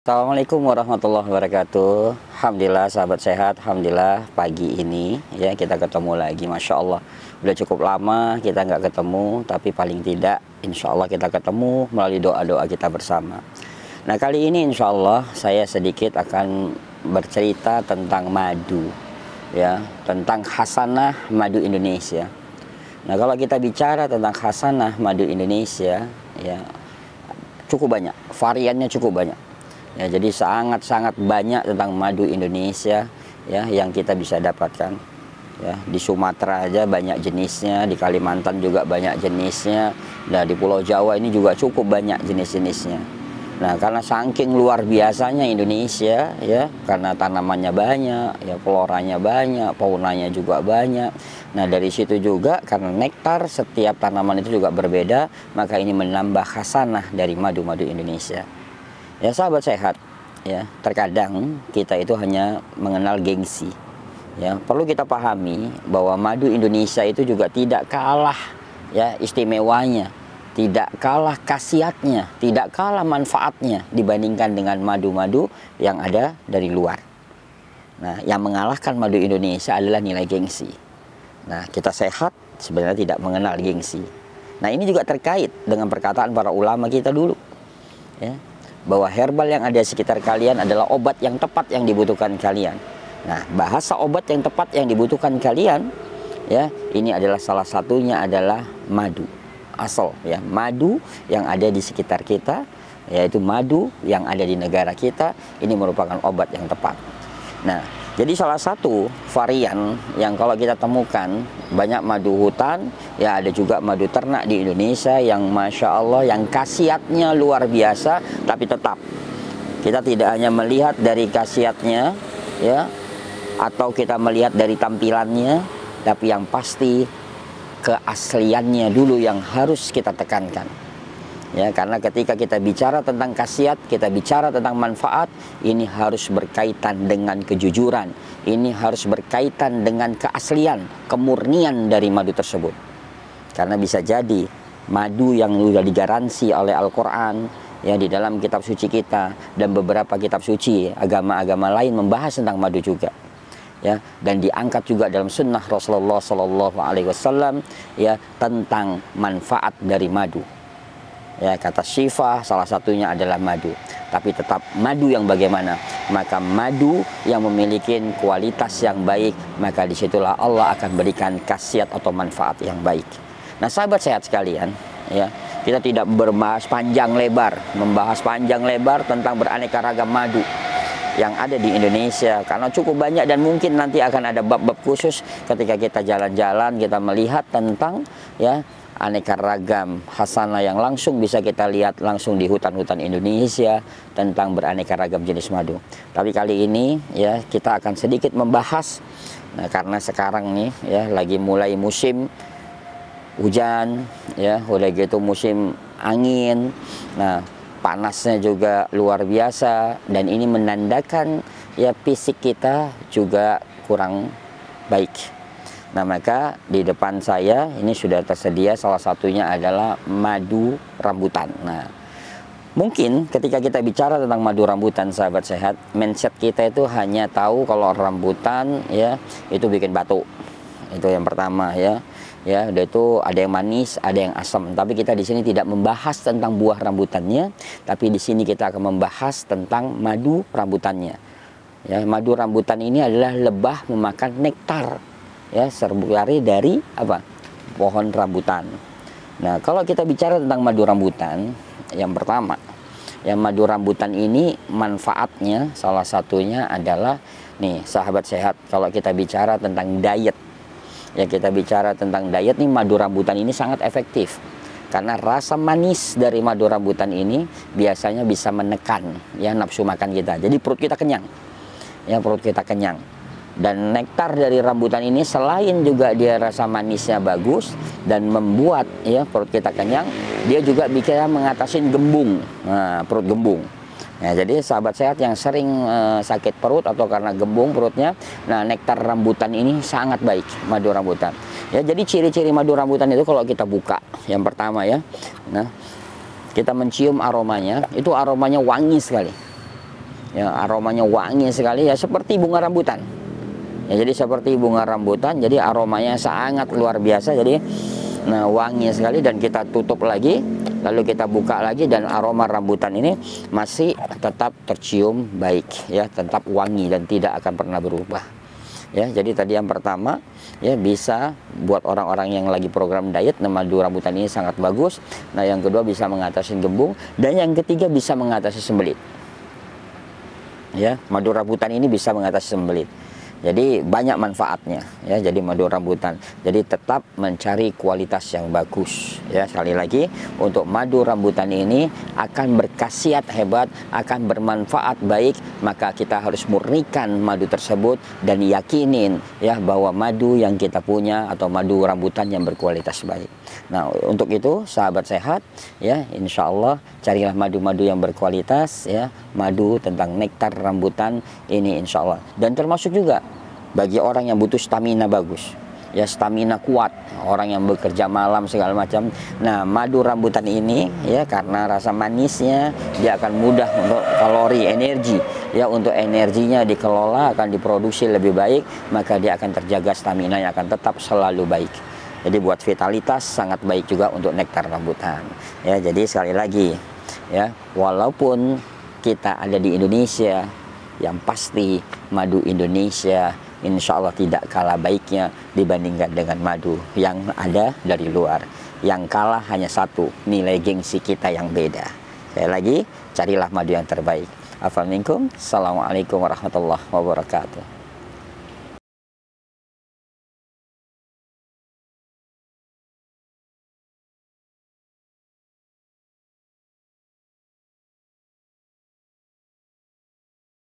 Assalamualaikum warahmatullahi wabarakatuh. Alhamdulillah sahabat sehat. Alhamdulillah pagi ini ya kita ketemu lagi. Masya Allah udah cukup lama kita nggak ketemu, tapi paling tidak insya Allah kita ketemu melalui doa-doa kita bersama. Nah kali ini insya Allah saya sedikit akan bercerita tentang madu ya, tentang khasanah madu Indonesia. Nah kalau kita bicara tentang khasanah madu Indonesia ya, cukup banyak, variannya cukup banyak. Ya, jadi sangat-sangat banyak tentang madu Indonesia ya yang kita bisa dapatkan. Ya, di Sumatera aja banyak jenisnya, di Kalimantan juga banyak jenisnya, dan di Pulau Jawa ini juga cukup banyak jenis-jenisnya. Nah, karena saking luar biasanya Indonesia ya, karena tanamannya banyak, ya floranya banyak, faunanya juga banyak. Nah, dari situ juga karena nektar setiap tanaman itu juga berbeda, maka ini menambah khasanah dari madu-madu Indonesia. Ya sahabat sehat, ya terkadang kita itu hanya mengenal gengsi. Ya perlu kita pahami bahwa madu Indonesia itu juga tidak kalah ya istimewanya, tidak kalah khasiatnya, tidak kalah manfaatnya dibandingkan dengan madu-madu yang ada dari luar. Nah, yang mengalahkan madu Indonesia adalah nilai gengsi. Nah, kita sehat sebenarnya tidak mengenal gengsi. Nah, ini juga terkait dengan perkataan para ulama kita dulu. Ya, bahwa herbal yang ada di sekitar kalian adalah obat yang tepat yang dibutuhkan kalian. Nah, bahasa obat yang tepat yang dibutuhkan kalian ya, ini adalah salah satunya adalah madu. Asal ya, madu yang ada di sekitar kita, yaitu madu yang ada di negara kita, ini merupakan obat yang tepat. Nah, jadi salah satu varian yang kalau kita temukan banyak madu hutan, ya ada juga madu ternak di Indonesia yang Masya Allah yang khasiatnya luar biasa, tapi tetap kita tidak hanya melihat dari khasiatnya ya, atau kita melihat dari tampilannya, tapi yang pasti keasliannya dulu yang harus kita tekankan. Ya, karena ketika kita bicara tentang khasiat, kita bicara tentang manfaat, ini harus berkaitan dengan kejujuran, ini harus berkaitan dengan keaslian, kemurnian dari madu tersebut. Karena bisa jadi madu yang sudah digaransi oleh Al-Quran ya di dalam kitab suci kita, dan beberapa kitab suci agama-agama lain membahas tentang madu juga. Ya, dan diangkat juga dalam sunnah Rasulullah SAW ya tentang manfaat dari madu. Ya, kata syifa salah satunya adalah madu. Tapi tetap madu yang bagaimana? Maka madu yang memiliki kualitas yang baik, maka disitulah Allah akan berikan khasiat atau manfaat yang baik. Nah sahabat sehat sekalian ya, kita tidak membahas panjang lebar tentang beraneka ragam madu yang ada di Indonesia, karena cukup banyak dan mungkin nanti akan ada bab-bab khusus ketika kita jalan-jalan, kita melihat tentang ya aneka ragam khasanah yang langsung bisa kita lihat langsung di hutan-hutan Indonesia tentang beraneka ragam jenis madu. Tapi kali ini ya kita akan sedikit membahas, nah karena sekarang nih ya lagi mulai musim hujan ya, udah gitu musim angin, nah panasnya juga luar biasa, dan ini menandakan ya fisik kita juga kurang baik. Nah maka di depan saya ini sudah tersedia salah satunya adalah madu rambutan. Nah mungkin ketika kita bicara tentang madu rambutan sahabat sehat, mindset kita itu hanya tahu kalau rambutan ya itu bikin batuk. Itu yang pertama ya. Ya, udah itu ada yang manis, ada yang asam. Tapi kita di sini tidak membahas tentang buah rambutannya, tapi di sini kita akan membahas tentang madu rambutannya. Ya, madu rambutan ini adalah lebah memakan nektar. Ya, serbukari dari apa? Pohon rambutan. Nah, kalau kita bicara tentang madu rambutan, yang pertama, yang madu rambutan ini manfaatnya salah satunya adalah nih, sahabat sehat, kalau kita bicara tentang diet. Ya, kita bicara tentang diet nih, madu rambutan ini sangat efektif. Karena rasa manis dari madu rambutan ini biasanya bisa menekan ya nafsu makan kita. Jadi perut kita kenyang. Ya, perut kita kenyang. Dan nektar dari rambutan ini selain juga dia rasa manisnya bagus dan membuat ya perut kita kenyang, dia juga bisa mengatasi gembung, nah, perut gembung. Nah, jadi sahabat sehat yang sering sakit perut atau karena gembung perutnya, nah nektar rambutan ini sangat baik, madu rambutan. Ya, jadi ciri-ciri madu rambutan itu kalau kita buka, yang pertama ya, nah kita mencium aromanya, itu aromanya wangi sekali. ya, aromanya wangi sekali ya, seperti bunga rambutan. Ya, jadi seperti bunga rambutan, jadi aromanya sangat luar biasa. Jadi nah, wangi sekali, dan kita tutup lagi, lalu kita buka lagi, dan aroma rambutan ini masih tetap tercium baik ya, tetap wangi dan tidak akan pernah berubah. Ya, jadi tadi yang pertama ya, bisa buat orang-orang yang lagi program diet, nah madu rambutan ini sangat bagus. Nah, yang kedua bisa mengatasi gembung, dan yang ketiga bisa mengatasi sembelit. Ya, madu rambutan ini bisa mengatasi sembelit. Jadi banyak manfaatnya ya, jadi madu rambutan. Jadi tetap mencari kualitas yang bagus ya. Sekali lagi, untuk madu rambutan ini akan berkhasiat hebat, akan bermanfaat baik, maka kita harus murnikan madu tersebut dan yakinin ya bahwa madu yang kita punya atau madu rambutan yang berkualitas baik. Nah, untuk itu sahabat sehat ya, insya Allah carilah madu-madu yang berkualitas ya, madu tentang nektar rambutan ini insya Allah. Dan termasuk juga bagi orang yang butuh stamina bagus ya, stamina kuat, orang yang bekerja malam segala macam. Nah, madu rambutan ini ya, karena rasa manisnya, dia akan mudah untuk kalori, energi ya, untuk energinya dikelola, akan diproduksi lebih baik, maka dia akan terjaga, stamina yang akan tetap selalu baik. Jadi buat vitalitas sangat baik juga untuk nektar rambutan ya. Jadi sekali lagi ya, walaupun kita ada di Indonesia, yang pasti madu Indonesia insya Allah tidak kalah baiknya dibandingkan dengan madu yang ada dari luar. Yang kalah hanya satu, nilai gengsi kita yang beda. Sekali lagi, carilah madu yang terbaik. Assalamualaikum warahmatullahi wabarakatuh.